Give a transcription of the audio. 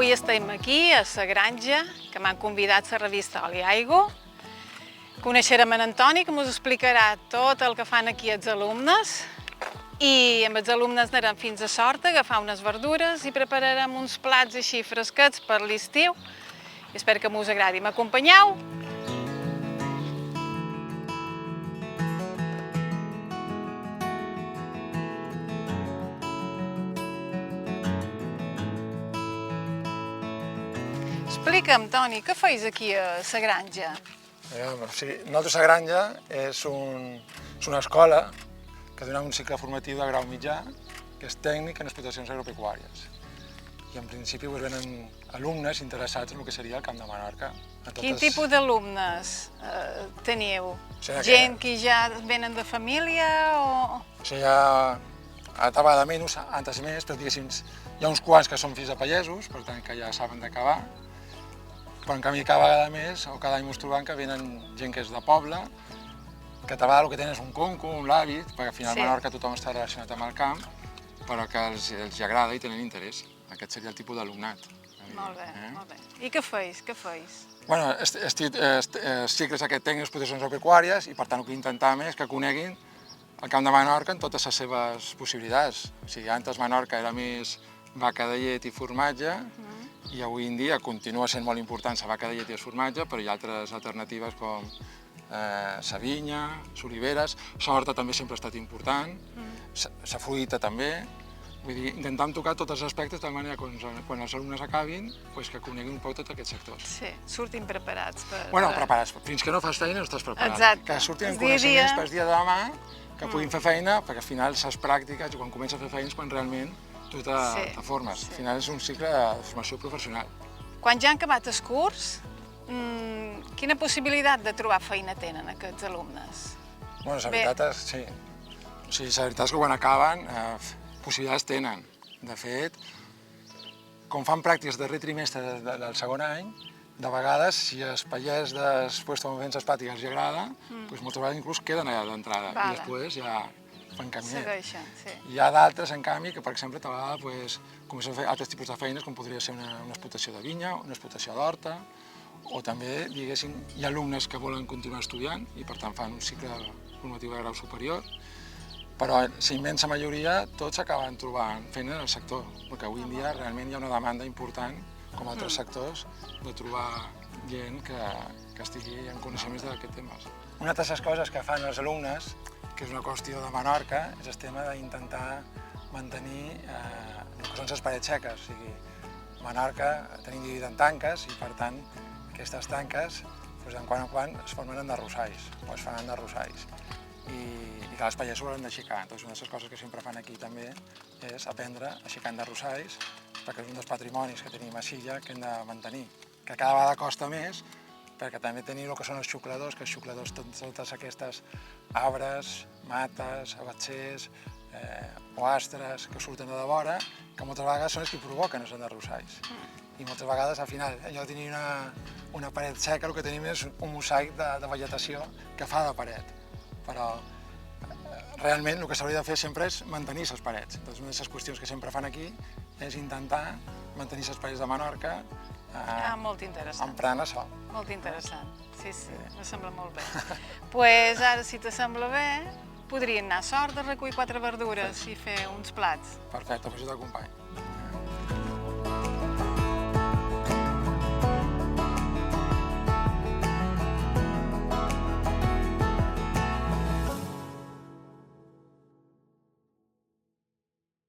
Avui estem aquí, a la granja, que m'han convidat a la revista Oli Aigua. Coneixerem en Antoni, que ens explicarà tot el que fan aquí els alumnes. I amb els alumnes anarem fins a Sort a agafar unes verdures i prepararem uns plats així fresquets per l'estiu. Espero que us agradi. M'acompanyeu? Explica'm, Toni, què feis aquí a la granja? Nosaltres la granja és una escola que dona un cicle formatiu de grau mitjà, que és tècnic en explotacions agropecuàries. I en principi venen alumnes interessats en el que seria el Camp de Menorca. Quin tipus d'alumnes teniu? Gent que ja venen de família o...? A vegades menys, altres més, però diguéssim, hi ha uns quants que són fills de pagesos, per tant que ja saben d'acabar, però en canvi cada vegada més, o cada any ens trobem que venen gent que és de poble, que a vegades el que tenen és un conco, un hàbit, perquè al final a Menorca tothom està relacionat amb el camp, però que els agrada i tenen interès. Aquest seria el tipus d'alumnat. Molt bé, molt bé. I què feis? Bueno, els cicles aquest tècnics d'explotacions agropecuàries i per tant el que intentem és que coneguin el Camp de Menorca en totes les seves possibilitats. O sigui, antes Menorca era més vaca de llet i formatge i avui en dia continua sent molt important la vaca de llet i el formatge, però hi ha altres alternatives com la vinya, les oliveres, l'horta també sempre ha estat important, la fruita també. Vull dir, intentem tocar tots els aspectes de manera que quan els alumnes acabin, que coneguin un poc tots aquests sectors. Sí, surtin preparats. Bueno, preparats. Fins que no fas feina no estàs preparat. Exacte. Que surtin coneixements per dia de demà, que puguin fer feina, perquè al final les pràctiques, quan comences a fer feina és quan realment tu te formes. Al final és un cicle de formació professional. Quan ja han acabat el curs, quina possibilitat de trobar feina tenen aquests alumnes? Bueno, la veritat és, sí. La veritat és que quan acaben, possibilitats tenen. De fet, com fan pràctiques de darrer trimestre del segon any, de vegades, si els pagès després de les pràctiques els agrada, moltes vegades inclús queden allà d'entrada i després ja fan camí. Segueixen, sí. Hi ha d'altres, en canvi, que per exemple, a vegades comencen a fer altres tipus de feines, com podria ser una explotació de vinya, una explotació d'horta, o també, diguéssim, hi ha alumnes que volen continuar estudiant i per tant fan un cicle formatiu de grau superior, però la immensa majoria tots acaben trobant feina en el sector, perquè avui en dia realment hi ha una demanda important, com altres sectors, de trobar gent que estigui en coneixements d'aquests temes. Una de les coses que fan els alumnes, que és una qüestió de Menorca, és el tema d'intentar mantenir el que són les parets seques. O sigui, a Menorca tenim dividit en tanques i, per tant, aquestes tanques, de quan en quan, es formen enderrossalls, o es fan enderrossalls. I que els pagesos ho han d'aixecar. Una de les coses que sempre fan aquí també és aprendre a aixecar enderrossalls, perquè és un dels patrimonis que tenim a Silla que hem de mantenir, que cada vegada costa més, perquè també tenim el que són els xucladors, que els xucladors totes aquestes arbres, mates, abatzers o astres que surten de vora, que moltes vegades són els que provoquen els enderrossalls. I moltes vegades, al final, en lloc de tenir una paret seca, el que tenim és un mosaic de vegetació que fa de paret. Però realment el que s'hauria de fer sempre és mantenir les parets. Una de les qüestions que sempre fan aquí és intentar mantenir les parets de Menorca emprant açò. Molt interessant, sí, me sembla molt bé. Doncs ara, si te sembla bé, podrien anar a Sort a recollir 4 verdures i fer uns plats. Perfecte, jo t'acompanyo.